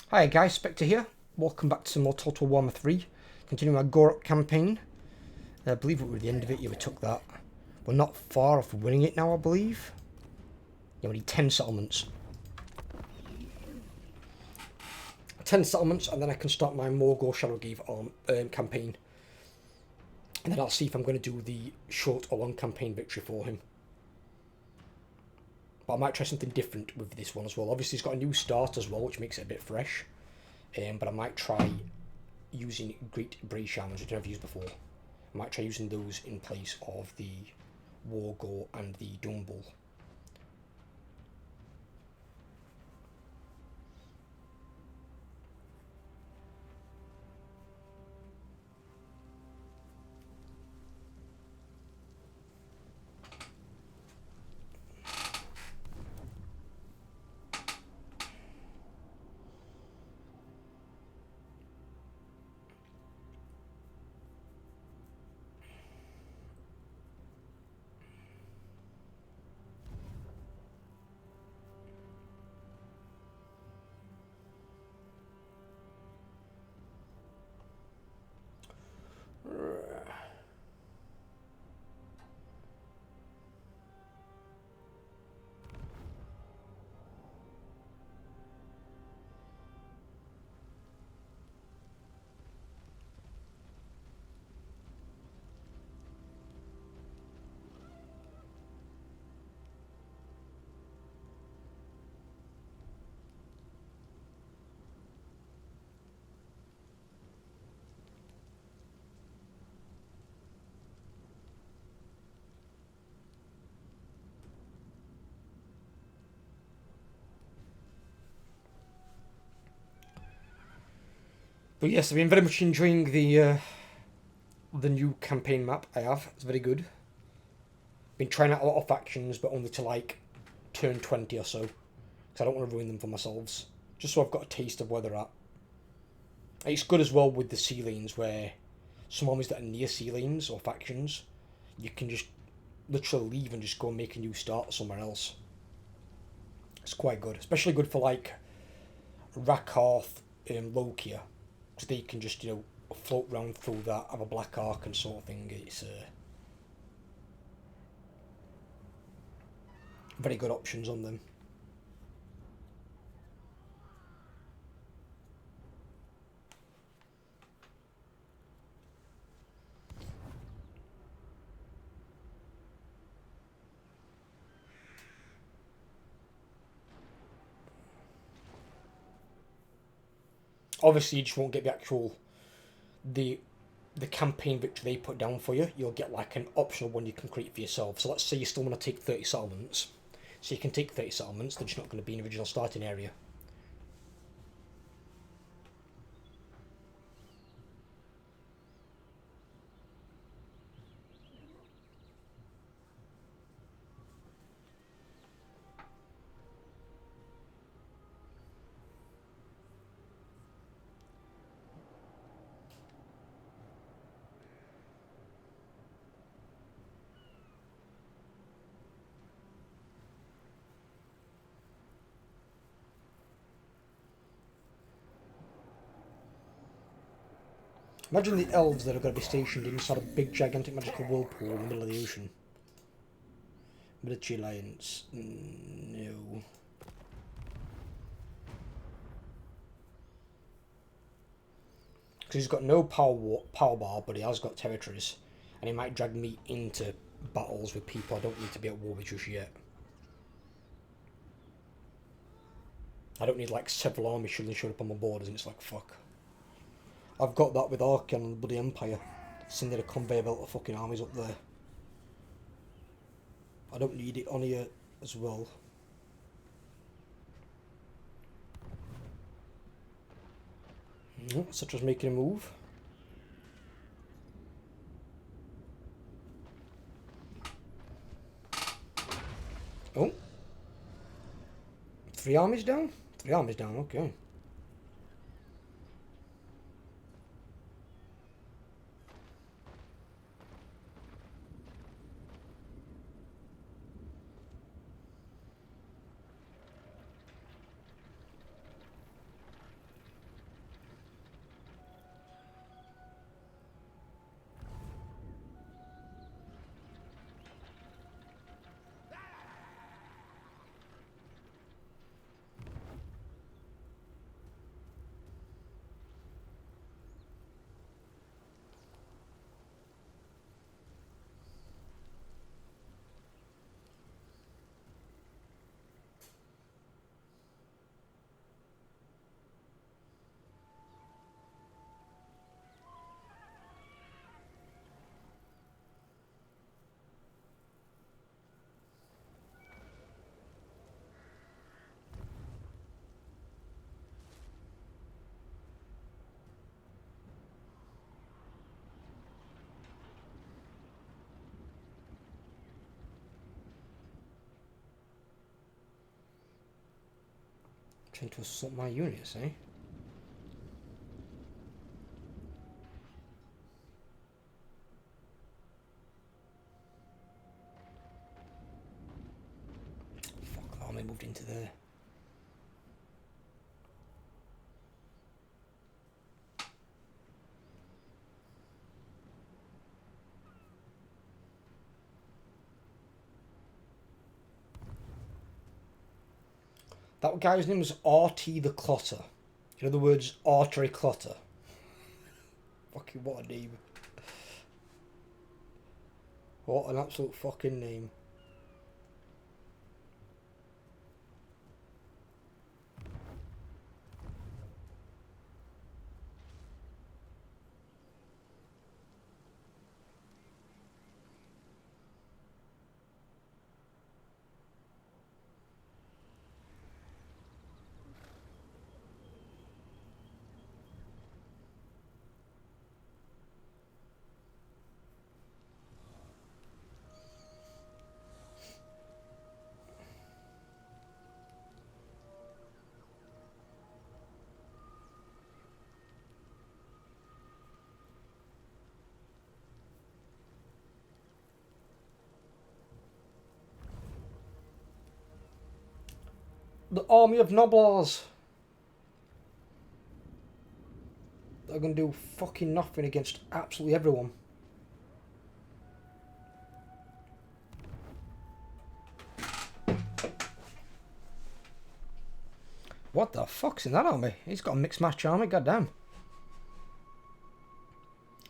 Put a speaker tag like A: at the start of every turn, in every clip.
A: Hi guys, Spectre here. Welcome back to some more Total Warhammer 3. Continuing our Gor-Rok campaign. I believe we're at the end of it. Yeah, we took that. We're not far off winning it now, I believe. Yeah, we need 10 settlements. 10 settlements, and then I can start my Morgul Shadowgave campaign. And then I'll see if I'm going to do the short or long campaign victory for him. But I might try something different with this one as well. Obviously, it's got a new start as well, which makes it a bit fresh. But I might try using Great British Shamans, which I've never used before. I might try using those in place of the Wargore and the Dumble. But yes, I've been very much enjoying the new campaign map I have. It's very good. Been trying out a lot of factions, but only to like turn 20 or so. Because I don't want to ruin them for myself. Just so I've got a taste of where they're at. It's good as well with the sea lanes where some armies that are near sea lanes or factions, you can just literally leave and just go and make a new start somewhere else. It's quite good. Especially good for like Rakarth and Lokia. Because they can just, float round through that, have a black arc and sort of thing. It's very good options on them. Obviously, you just won't get the actual the campaign victory they put down for you. You'll get like an optional one you can create for yourself. So let's say you still want to take 30 settlements. So you can take 30 settlements, they're just not going to be in the original starting area. Imagine the elves that are going to be stationed inside a big gigantic magical whirlpool in the middle of the ocean. Military alliance. No. Because he's got no power bar, but he has got territories. And he might drag me into battles with people I don't need to be at war with just yet. I don't need like several armies showing up on my borders, and it's like, fuck. I've got that with Archeon and the bloody Empire. Sending a conveyor belt of fucking armies up there. I don't need it on here as well. Such as making a move. Oh. 3 armies down? 3 armies down, okay. Trying to assault my units, eh? Fuck, the army moved into there. That guy's name was RT the Clotter. In other words, Artery Clotter. Fucking what a name. What an absolute fucking name. The army of Noblars. They're going to do fucking nothing against absolutely everyone. What the fuck's in that army? He's got a mixed match army, goddamn.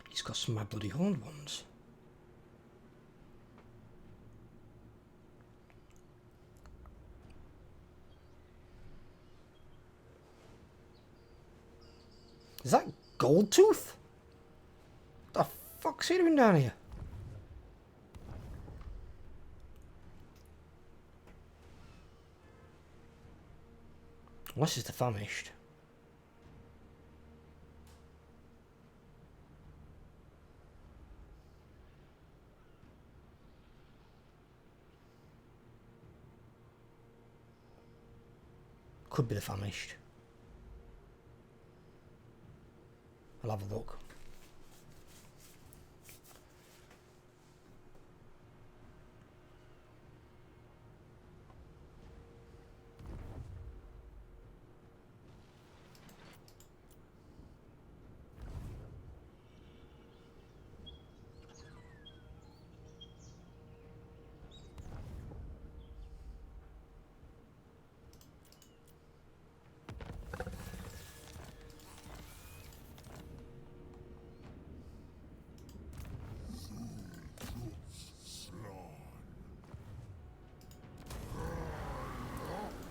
A: He's got some mad bloody horned ones. Is that Goldtooth? What the fuck's he doing down here? Unless it's the famished. Could be the famished. I'll have a look.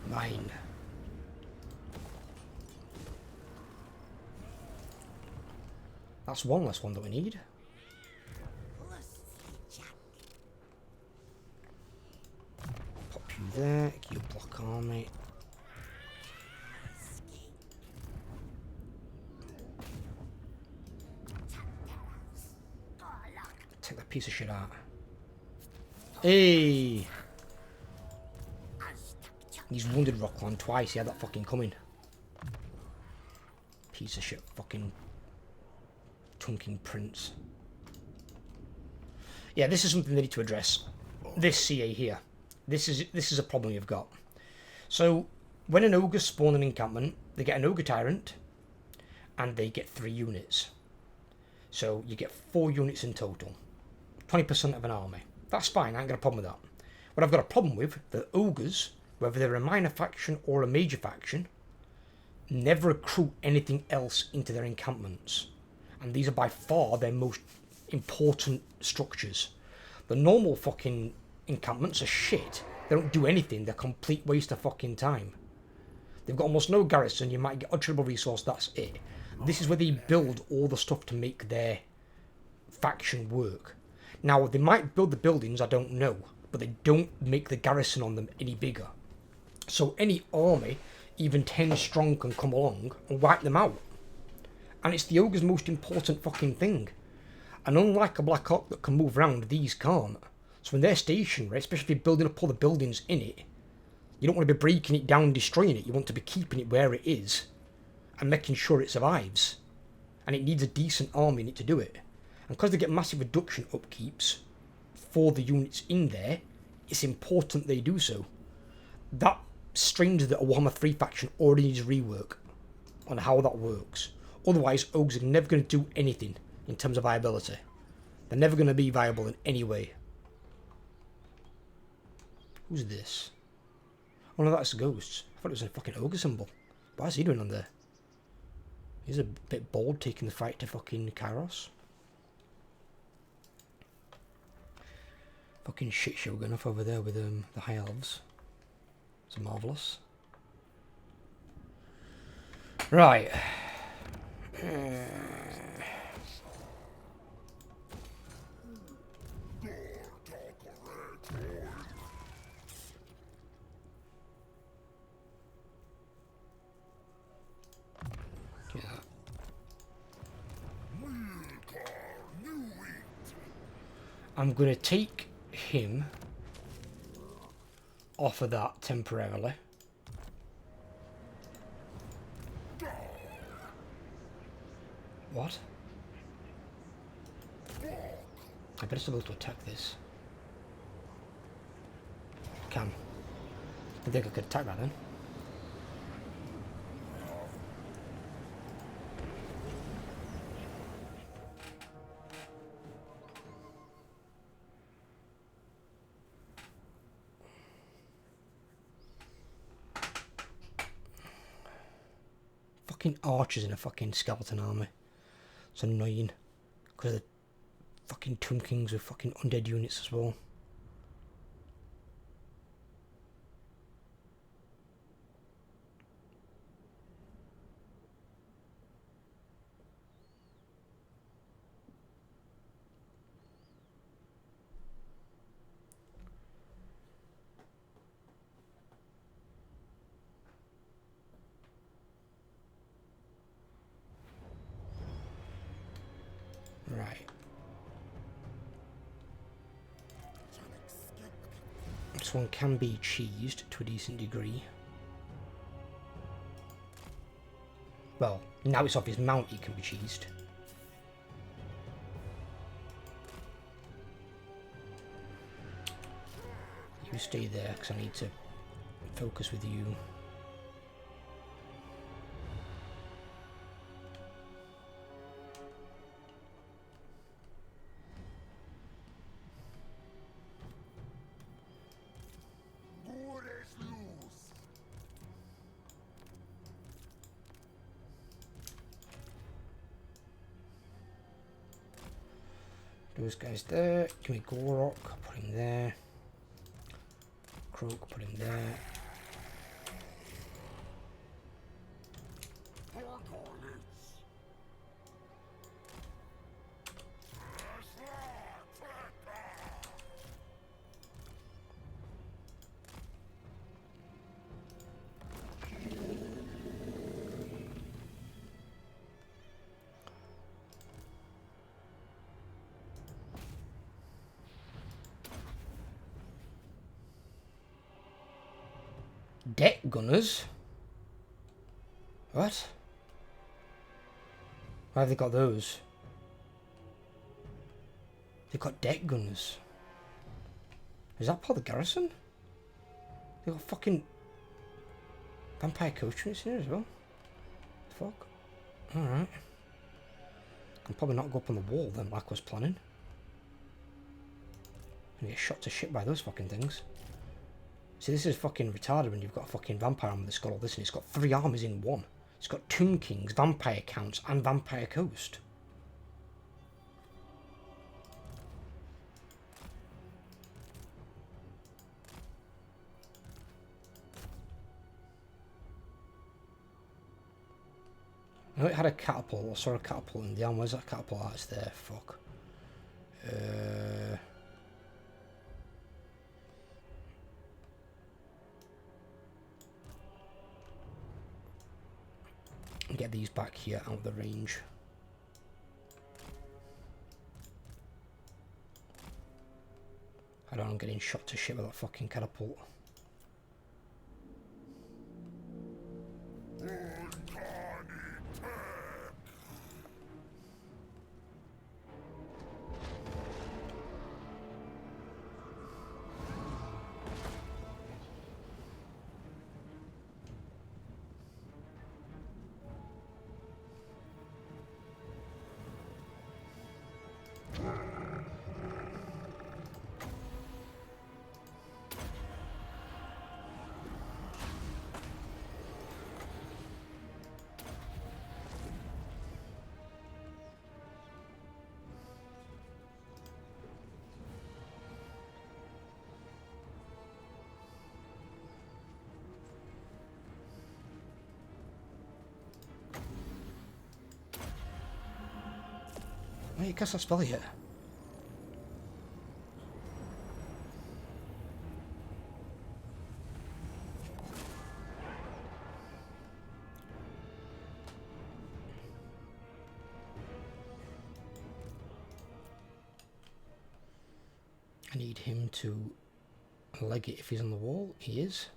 A: Mine. That's one less one that we need. Pop you there, you block army. Take that piece of shit out. Hey! He's wounded Rockland twice, he had that fucking coming. Piece of shit fucking tunking prince. Yeah, this is something they need to address. This CA here. This is a problem you've got. So when an ogre spawn an encampment, they get an ogre tyrant and they get 3 units. So you get 4 units in total. 20% of an army. That's fine, I ain't got a problem with that. What I've got a problem with, the ogres, whether they're a minor faction or a major faction, never recruit anything else into their encampments. And these are by far their most important structures. The normal fucking encampments are shit. They don't do anything, they're a complete waste of fucking time. They've got almost no garrison, you might get a tribal resource, that's it. This is where they build all the stuff to make their faction work. Now, they might build the buildings, I don't know, but they don't make the garrison on them any bigger. So any army, even 10 strong, can come along and wipe them out. And it's the ogre's most important fucking thing. And unlike a Black Hawk that can move around, these can't. So when they're stationary, especially if you're building up all the buildings in it, You don't want to be breaking it down, destroying it. You want to be keeping it where it is and making sure it survives. And it needs a decent army in it to do it. And because they get massive reduction upkeeps for the units in there, it's important they do so. That strains that a Warhammer 3 faction already needs rework on how that works. Otherwise, Ogres are never going to do anything in terms of viability. They're never going to be viable in any way. Who's this? Oh no, that's Ghosts. I thought it was a fucking Ogre symbol. What's he doing on there? He's a bit bold taking the fight to fucking Kairos. Fucking shit show going off over there with the High Elves. It's marvellous. Right. I'm going to take him off of that temporarily. What? I better still be able to attack this. I can. I think I could attack that then. Fucking archers in a fucking skeleton army. It's annoying. Because the fucking Tomb Kings with fucking undead units as well. Right. This one can be cheesed to a decent degree. Well, now it's off his mount, it can be cheesed. You stay there, because I need to focus with you. Those guys there. Give me Gor-Rok, put him there. Croak, put him there. Deck gunners? What? Why have they got those? They've got deck gunners. Is that part of the garrison? They've got fucking vampire coach units in here as well. Fuck. Alright. I'll probably not go up on the wall then like I was planning. And get shot to shit by those fucking things. See, this is fucking retarded when you've got a fucking vampire army that's got all this and it's got 3 armies in one. It's got Tomb Kings, Vampire Counts, and Vampire Coast. I know it had a catapult. I saw a catapult in the arm. Where's that catapult? Ah, it's there. Fuck. Get these back here out of the range. I don't know, I'm getting shot to shit with that fucking catapult. you cast that spell yet? I need him to leg it if he's on the wall. He is.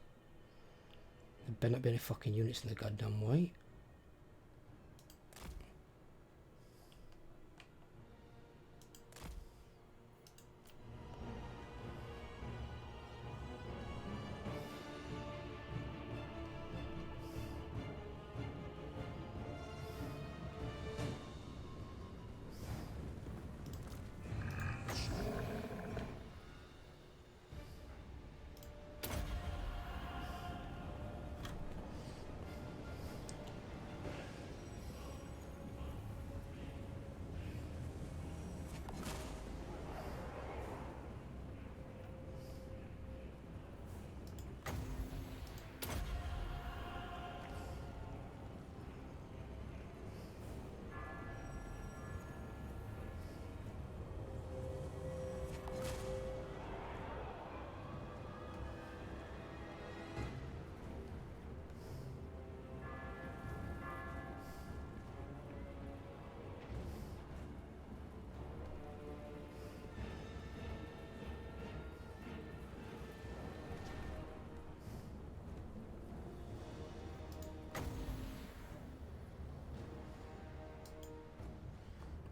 A: There better not be any fucking units in the goddamn way.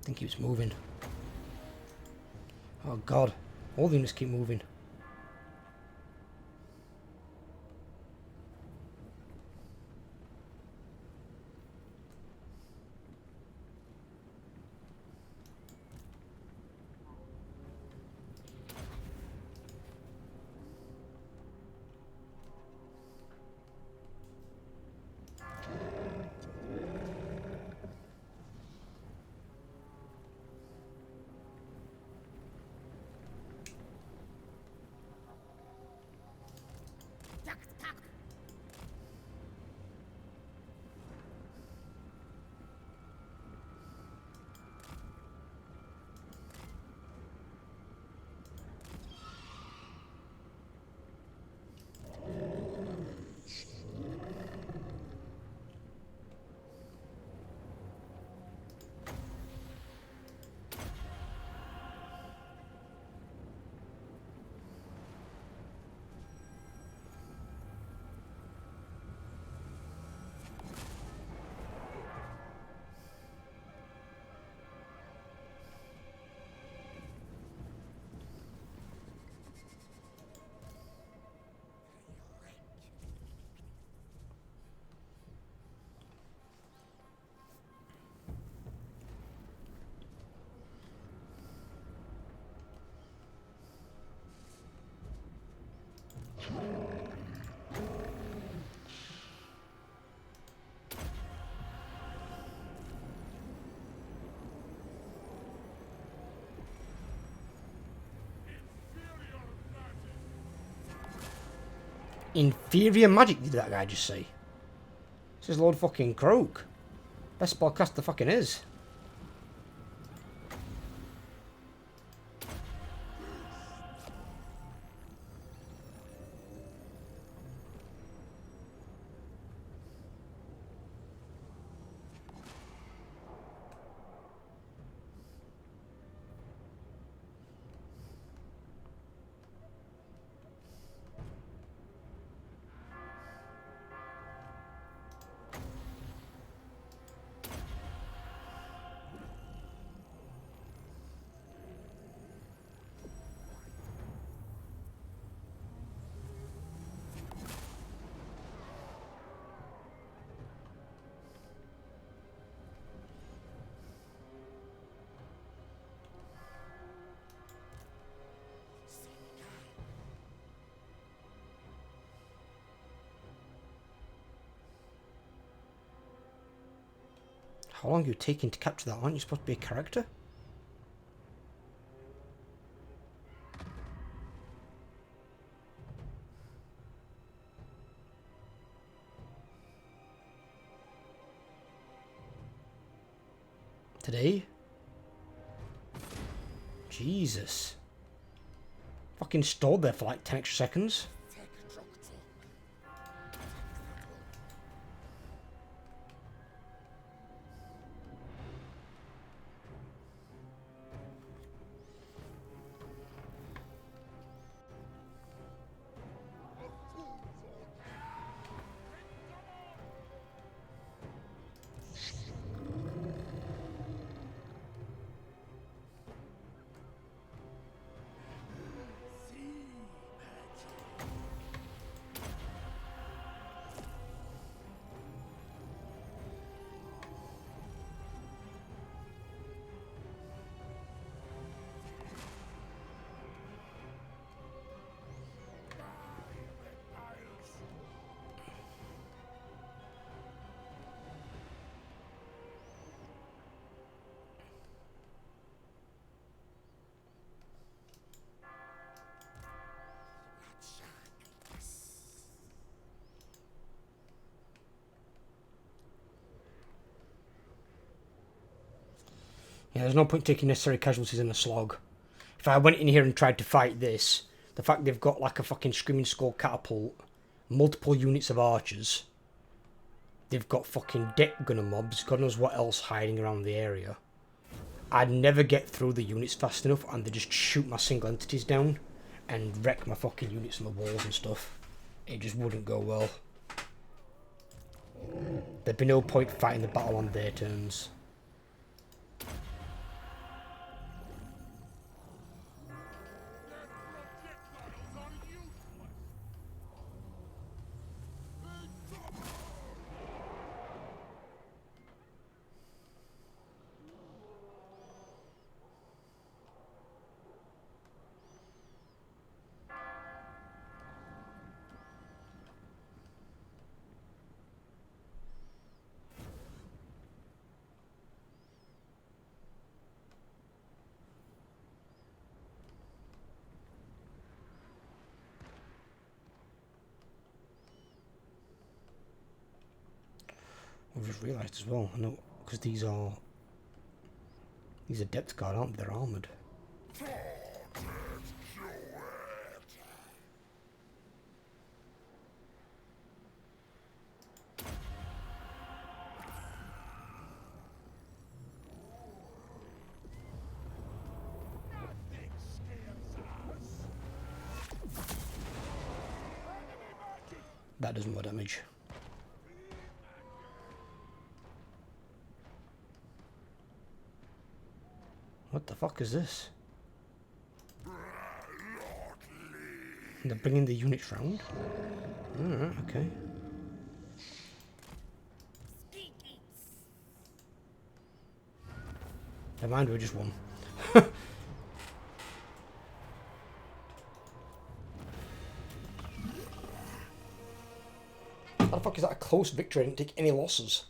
A: I think he was moving. Oh god, all the units keep moving. Inferior magic, did that guy just say? This is Lord fucking Croak. Best spellcaster there fucking is. How long are you taking to capture that? Aren't you supposed to be a character? Today? Jesus. Fucking stored there for like 10 extra seconds. Yeah, there's no point taking necessary casualties in a slog. If I went in here and tried to fight this, the fact they've got like a fucking Screaming Skull catapult, multiple units of archers, they've got fucking deck gunner mobs, God knows what else hiding around the area. I'd never get through the units fast enough and they just shoot my single entities down and wreck my fucking units on the walls and stuff. It just wouldn't go well. There'd be no point fighting the battle on their terms. I've just realised as well, I know, because these are depth guard, aren't they? They're armoured. That does more damage. What the fuck is this? They're bringing the units round? Alright, okay. Never mind, we just won. How the fuck is that a close victory? I didn't take any losses.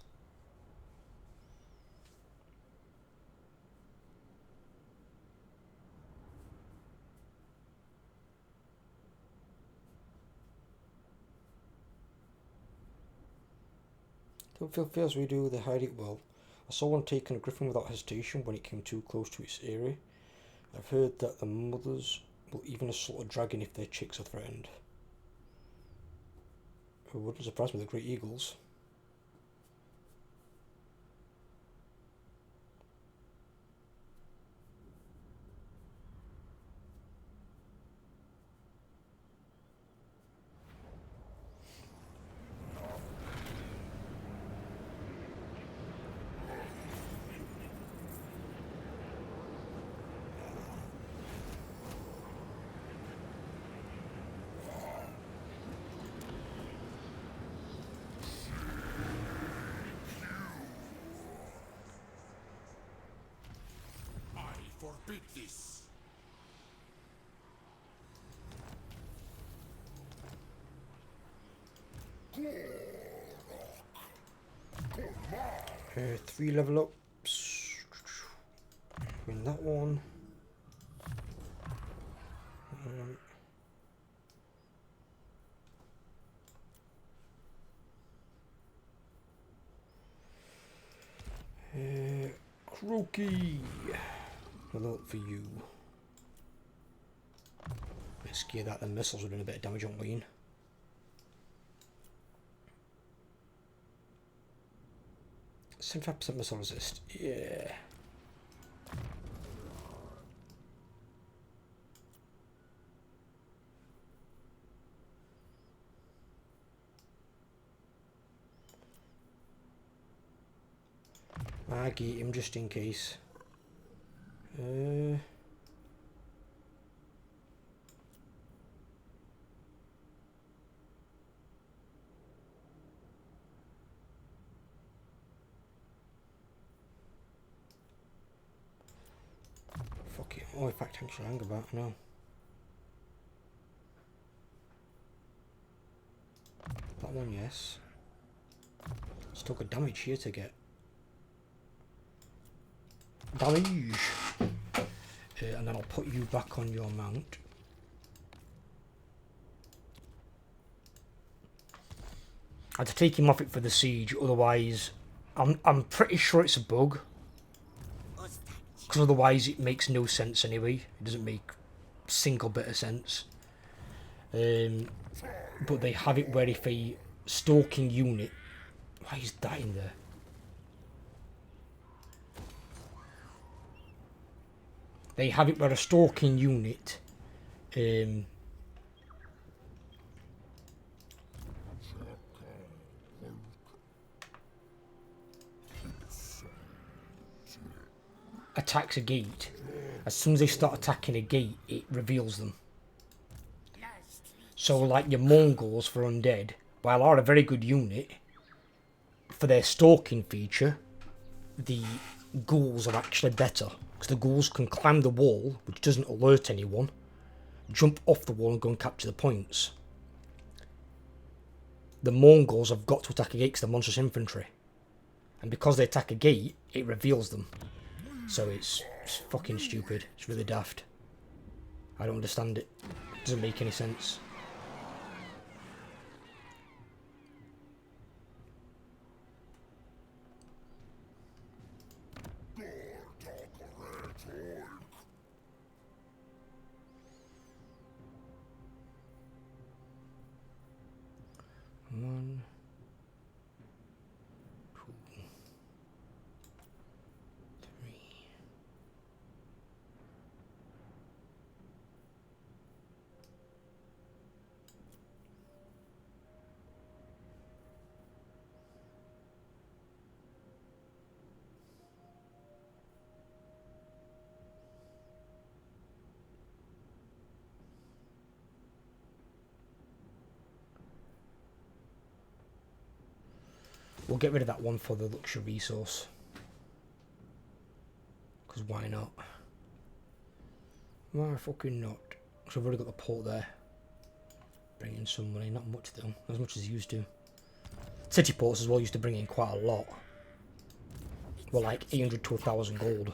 A: Don't feel fear as we do, they hide it well. I saw one taking a griffin without hesitation when it came too close to its area. I've heard that the mothers will even assault a dragon if their chicks are threatened. It wouldn't surprise me, the great eagles.
B: Forbid this.
A: Gor-Rok. 3 level ups. Win that one. Croaky. Level up for you. Let's gear that. The missiles are doing a bit of damage on Wayne. 75% missile resist. Yeah. I'll get him just in case. Fuck it. Oh, in fact, actually, hang about now. That one, yes. Still got damage here to get. Damage! And then I'll put you back on your mount. I had to take him off it for the siege, otherwise I'm pretty sure it's a bug. Because otherwise it makes no sense anyway. It doesn't make a single bit of sense. But they have it where if a stalking unit... Why is that in there? They have it where a stalking unit attacks a gate. As soon as they start attacking a gate, it reveals them. So like your Mongols for undead, while are a very good unit, for their stalking feature, the ghouls are actually better. Because the ghouls can climb the wall, which doesn't alert anyone, jump off the wall and go and capture the points. The Mongols have got to attack a gate because they're monstrous infantry. And because they attack a gate, it reveals them. So it's fucking stupid. It's really daft. I don't understand it. It doesn't make any sense. One, two, three. We'll get rid of that one for the luxury resource. Because why not? Why fucking not? Because I've already got the port there. Bring in some money, not much though, as much as it used to. City ports as well used to bring in quite a lot. Well, like 800 to 1,000 gold.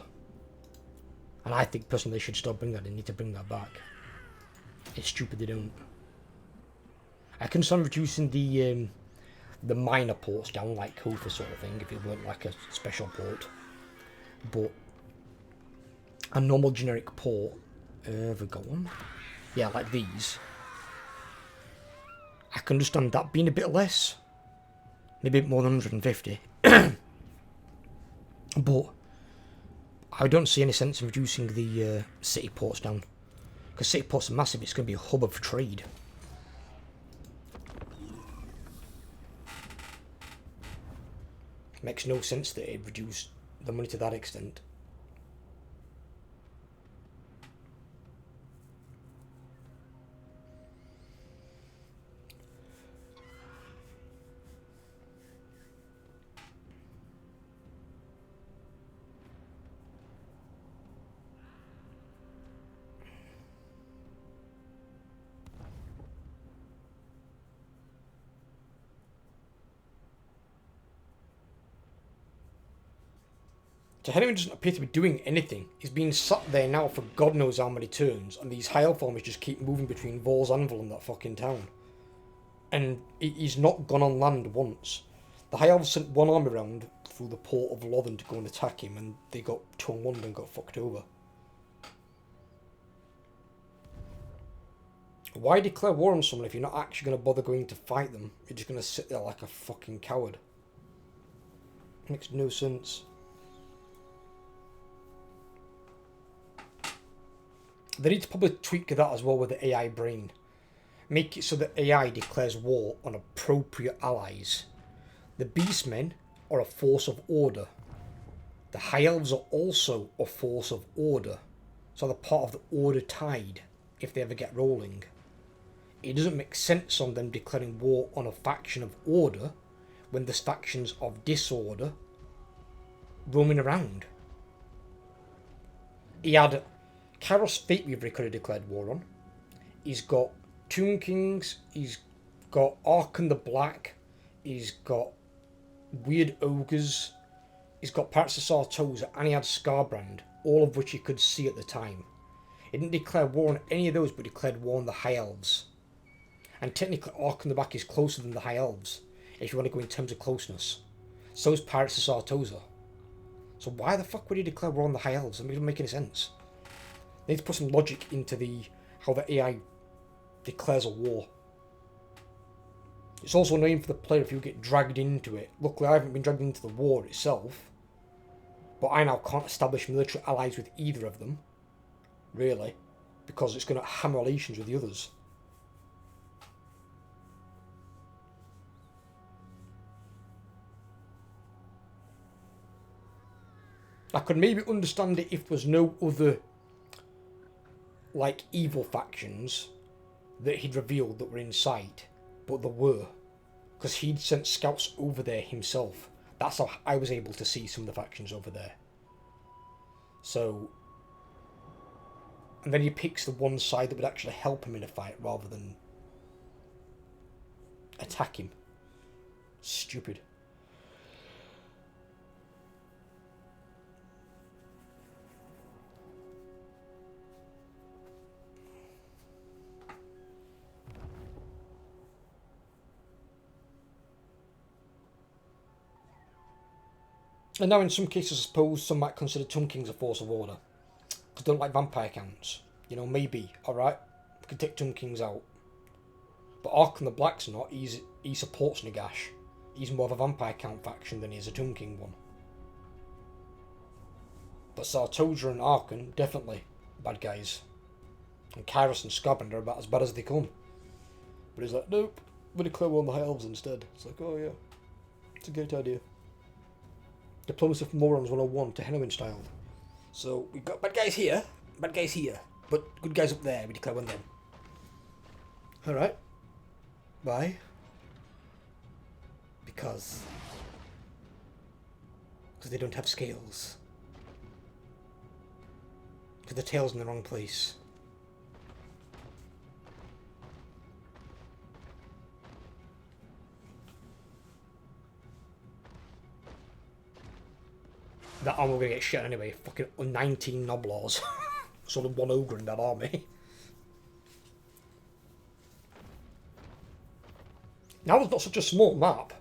A: And I think personally they should still bring that, they need to bring that back. It's stupid they don't. I can start reducing the minor ports down, like Kofa sort of thing, if it weren't like a special port. But a normal generic port, have we got one? Yeah, like these. I can understand that being a bit less. Maybe more than 150. But I don't see any sense in reducing the city ports down. Because city ports are massive, it's going to be a hub of trade. Makes no sense that it reduced the money to that extent. So Henry doesn't appear to be doing anything. He's been sat there now for God knows how many turns, and these high elf armies just keep moving between Vor's Anvil and that fucking town. And he's not gone on land once. The high elves sent one army round through the port of Lothern to go and attack him, and they got 2-on-1 and got fucked over. Why declare war on someone if you're not actually going to bother going to fight them? You're just going to sit there like a fucking coward. Makes no sense. They need to probably tweak that as well with the AI brain. Make it so that AI declares war on appropriate allies. The Beastmen are a force of order. The High Elves are also a force of order. So they're part of the order tide if they ever get rolling. It doesn't make sense on them declaring war on a faction of order when there's factions of disorder roaming around. He had Kairos Fate Weaver he could have declared war on. He's got Tomb Kings, he's got Archon the Black, he's got Weird Ogres, he's got Pirates of Sartosa, and he had Scarbrand, all of which he could see at the time. He didn't declare war on any of those, but declared war on the High Elves. And technically Archon the Black is closer than the High Elves, if you want to go in terms of closeness. So is Pirates of Sartosa. So why the fuck would he declare war on the High Elves? It doesn't make any sense. They need to put some logic into how the AI declares a war. It's also annoying for the player if you get dragged into it. Luckily I haven't been dragged into the war itself, but I now can't establish military allies with either of them, really, because it's going to hammer relations with the others. I could maybe understand it if there's no other like evil factions that he'd revealed that were in sight, but there were, because he'd sent scouts over there himself. That's how I was able to see some of the factions over there. So, and then he picks the one side that would actually help him in a fight rather than attack him. Stupid. And now in some cases I suppose some might consider Tomb Kings a force of order, because they don't like vampire counts. You know, maybe, alright, we can take Tomb Kings out. But Archon the Black's not, he supports Nagash. He's more of a vampire count faction than he is a Tomb King one. But Sartosa and Archon, definitely bad guys. And Kairos and Scarbrand are about as bad as they come. But he's like, nope, we'll declare war on the High Elves instead. It's like, oh yeah, it's a great idea. Diplomacy for Morons 101 to Heroin style. So we've got bad guys here, but good guys up there, we declare one then. Alright. Why? Because they don't have scales. Because the tail's in the wrong place. That armor will gonna get shit anyway. Fucking 19 Noblaws. So the one ogre in that army. Now it's not such a small map.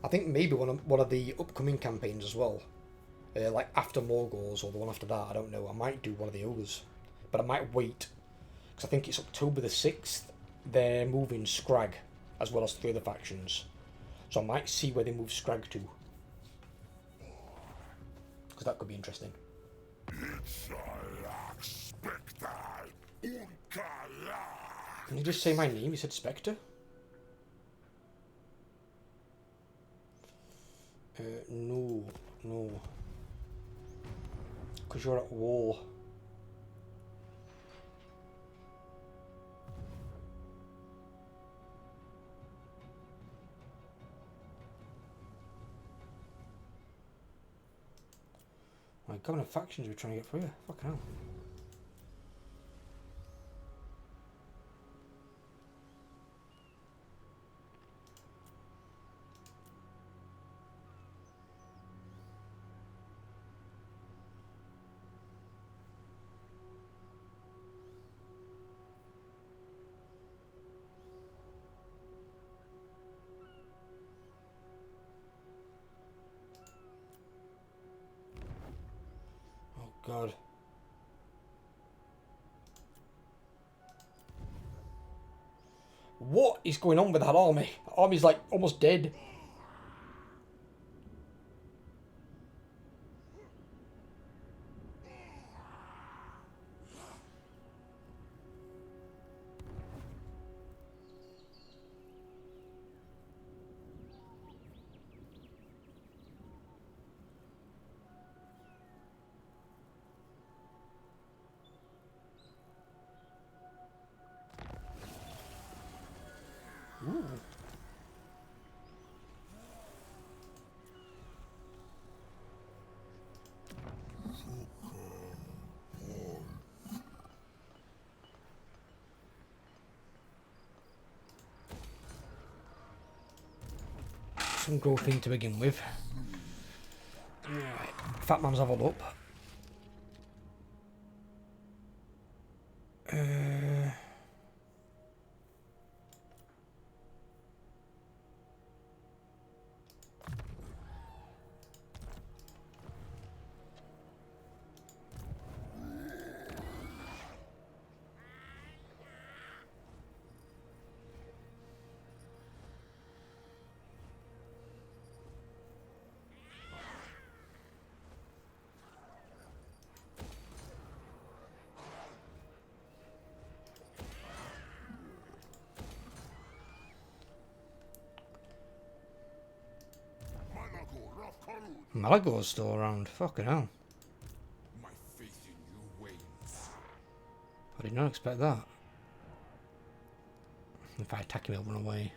A: I think maybe one of the upcoming campaigns as well. Like after Morgors or the one after that, I don't know. I might do one of the ogres. But I might wait. Because I think it's October the 6th. They're moving Scrag. As well as 3 other factions. So I might see where they move Scrag to. Because that could be interesting. Can you just say my name? You said Spectre? No. Because you're at war. My God, what factions we're trying to get through here. Fucking hell. God. What is going on with that army? That army's like almost dead. Ooh. Some growth in to begin with. Right. Fat man's leveled up. Malagor's still around. Fucking hell.
B: My faith in you wanes.
A: I did not expect that. If I attack him, he'll run away.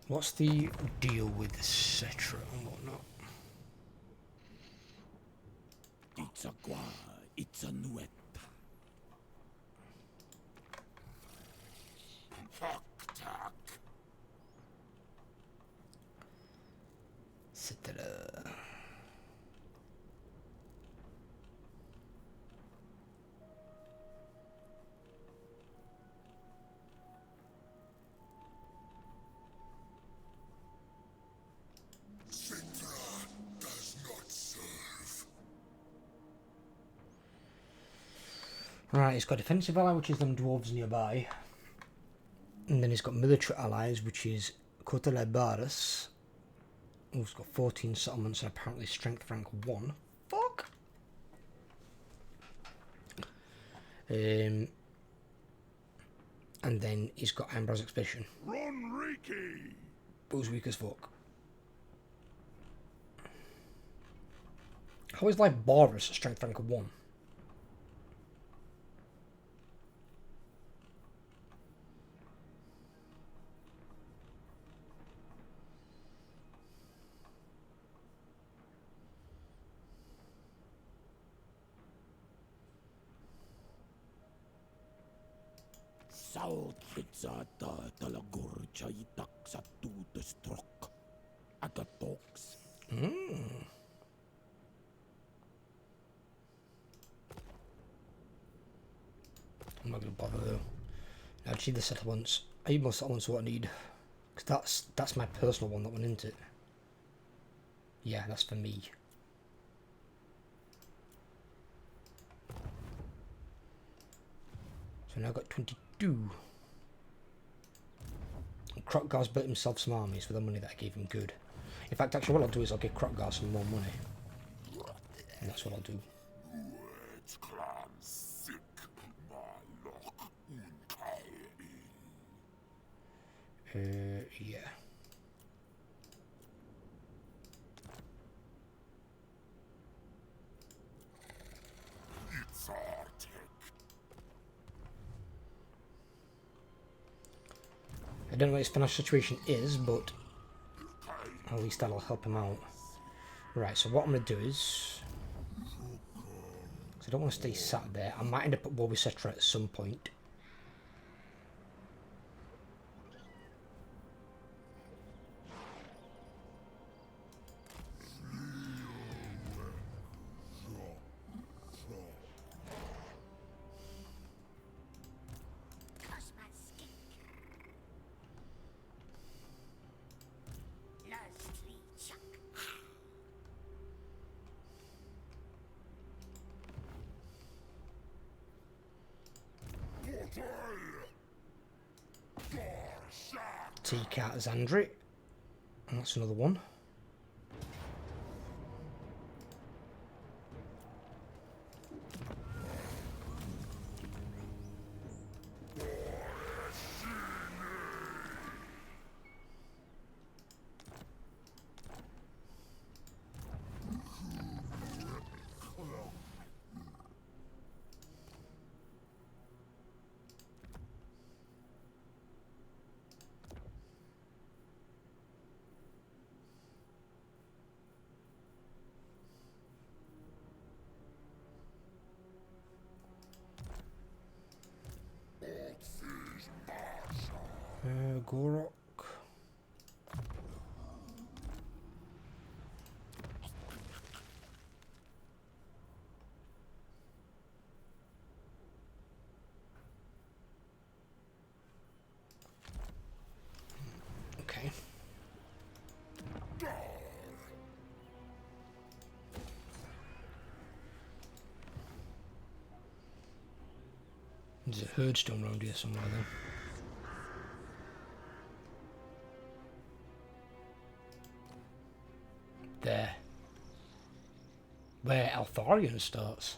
A: What's the deal with Spectre and whatnot?
B: It's a gua, it's a nuet. Fuck.
A: Spectre. Right, he's got defensive ally, which is them dwarves nearby. And then he's got military allies, which is Cotelebaris, who's got 14 settlements and apparently strength rank 1. Fuck! And then he's got Ambrose Expedition.
B: Run, Reiki!
A: Who's weak as fuck. How is like Boris strength rank 1?
B: Sautitsata talagurcha itaksa tu the stroke. Agatox.
A: I'm not going to bother though. I just need the settlements. I need more settlements what I need. Because that's my personal one that went into it. Yeah, that's for me. So now I've got 22. Krokgar's built himself some armies with the money that I gave him good. In fact, actually what I'll do is I'll give Krokgar some more money. And that's what I'll do. Yeah. I don't know what his financial situation is, but at least that'll help him out. Right, so what I'm going to do is... because I don't want to stay sat there. I might end up at war with Spectre at some point. T-Cat Zandri. And that's another one. Gor-Rok. Okay. There's a herdstone around here somewhere then. There. Where Altharion starts.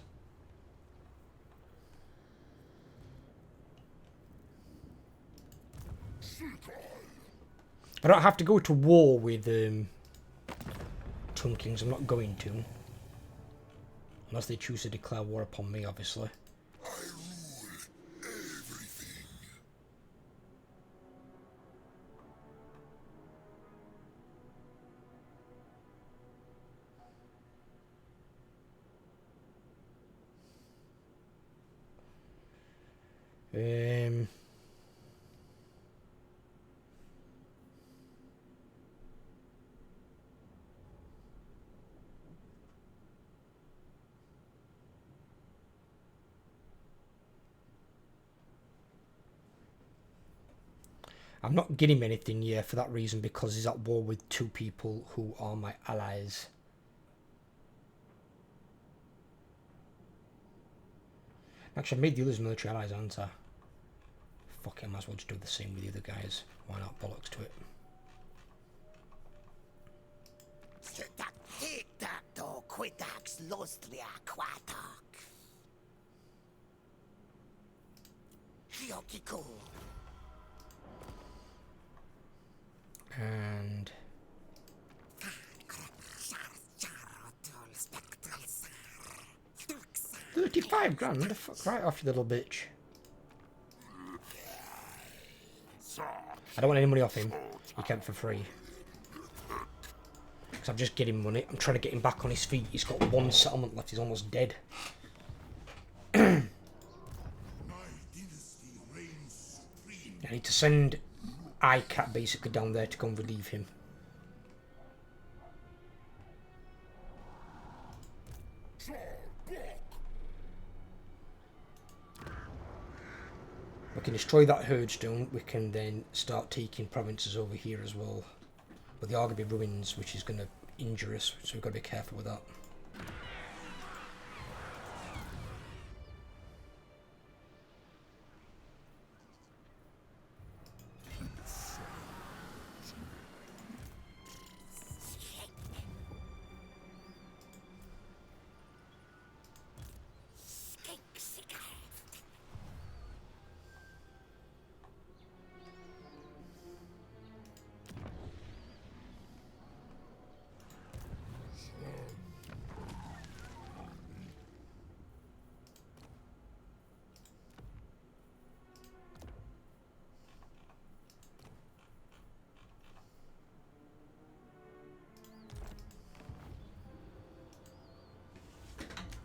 A: I don't have to go to war with Tunkings, I'm not going to. Unless they choose to declare war upon me, obviously. I'm not getting him anything yet for that reason, because he's at war with two people who are my allies. Actually, I made the others military allies, haven't I? Fuck it, I might as well just do the same with the other guys. Why not? Bollocks to it. And 35 grand, the fuck right off, you little bitch. I don't want any money off him. He came for free. Because I'm just getting money. I'm trying to get him back on his feet. He's got one settlement left. He's almost dead. I need to send ICAT basically down there to go and relieve him. We can destroy that herdstone. We can then start taking provinces over here as well. But they are going to be ruins, which is going to injure us, so we've got to be careful with that.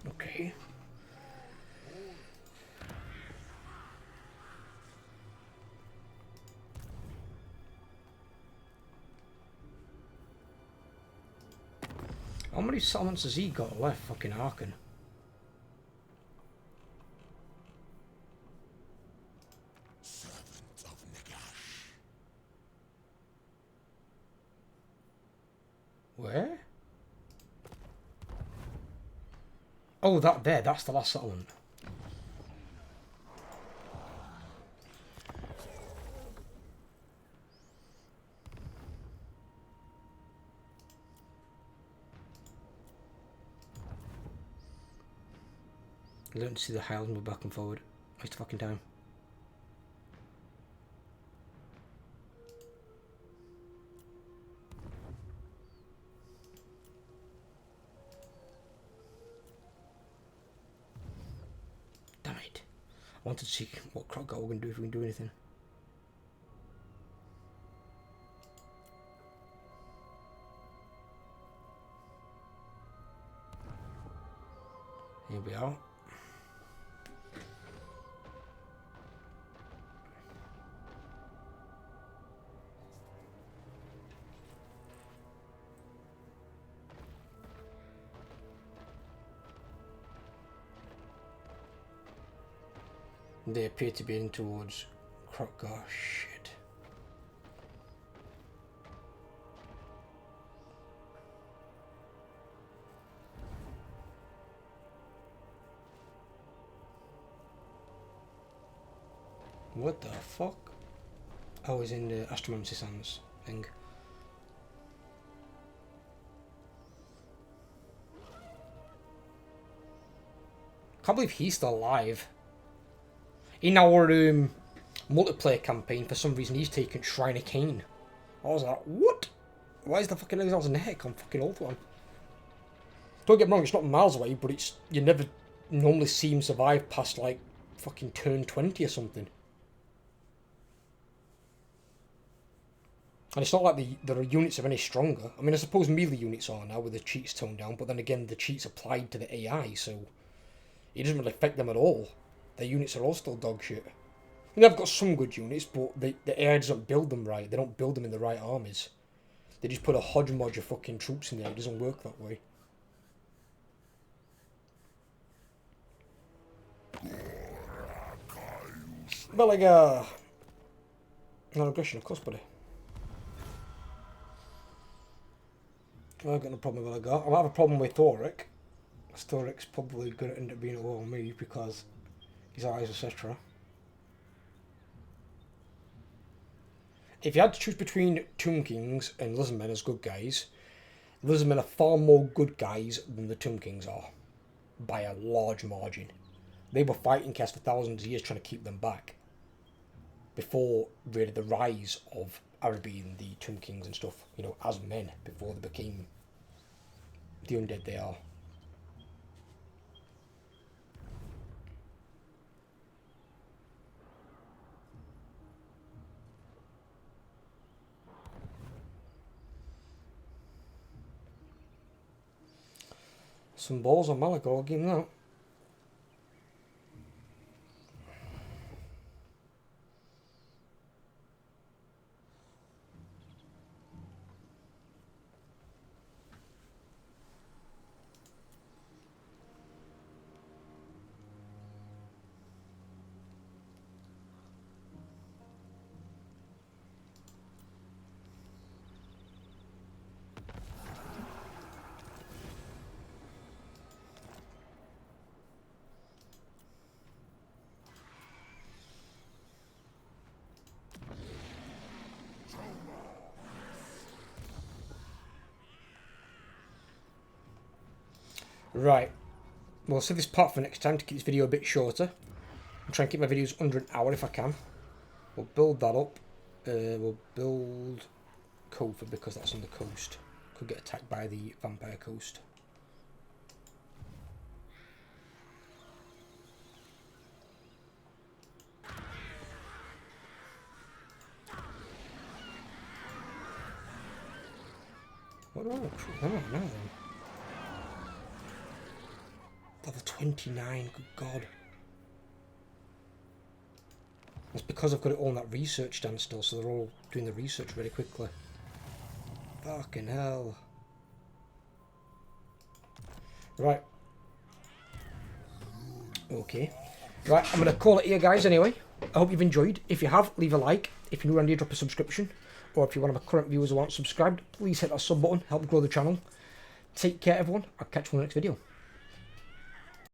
A: Okay. How many settlements has he got left, fucking Arkan? Where? Oh, that there, that's the last settlement. I don't see the Highlands move back and forward. Waste of fucking time. Damn it. I wanted to see what Gor-Rok we're going to do if we can do anything. Here we are. They appear to be in towards Gor-Rok. Oh, shit. What the fuck? I was in the Astromancy Sands thing. Can't believe he's still alive. In our multiplayer campaign, for some reason, he's taken Shrine of Cain. I was like, what? Why is the fucking Exiles neck on fucking old one? Don't get me wrong, it's not miles away, but it's you never normally see him survive past like fucking turn 20 or something. And it's not like the units are any stronger. I mean, I suppose melee units are now with the cheats toned down, but then again, the cheats applied to the AI, so it doesn't really affect them at all. Their units are all still dog shit. I mean, they've got some good units, but the AI doesn't build them right. They don't build them in the right armies. They just put a hodgepodge of fucking troops in there. It doesn't work that way. But like, no aggression, of course, buddy. I've got no problem with Velagar. I might have a problem with Thoric. Thoric's probably going to end up being a war on me because his eyes, etc. If you had to choose between Tomb Kings and Lizardmen as good guys, Lizardmen are far more good guys than the Tomb Kings are. By a large margin. They were fighting cast for thousands of years trying to keep them back. Before really the rise of Araby and the Tomb Kings and stuff, you know, as men, before they became the undead they are. Some balls on Malachor, I'll give him that. Right, we'll save this part for next time to keep this video a bit shorter. I'll try and keep my videos under an hour if I can. We'll build that up. We'll build Cofer because that's on the coast. Could get attacked by the vampire coast. What do I recruit them at now then? Level 29, good god. That's because I've got it all in that research stand still, so they're all doing the research really quickly. Fucking hell. Right. Okay. Right, I'm going to call it here, guys, anyway. I hope you've enjoyed. If you have, leave a like. If you're new around here, drop a subscription. Or if you're one of my current viewers who aren't subscribed, please hit that sub button. Help grow the channel. Take care, everyone. I'll catch you in the next video.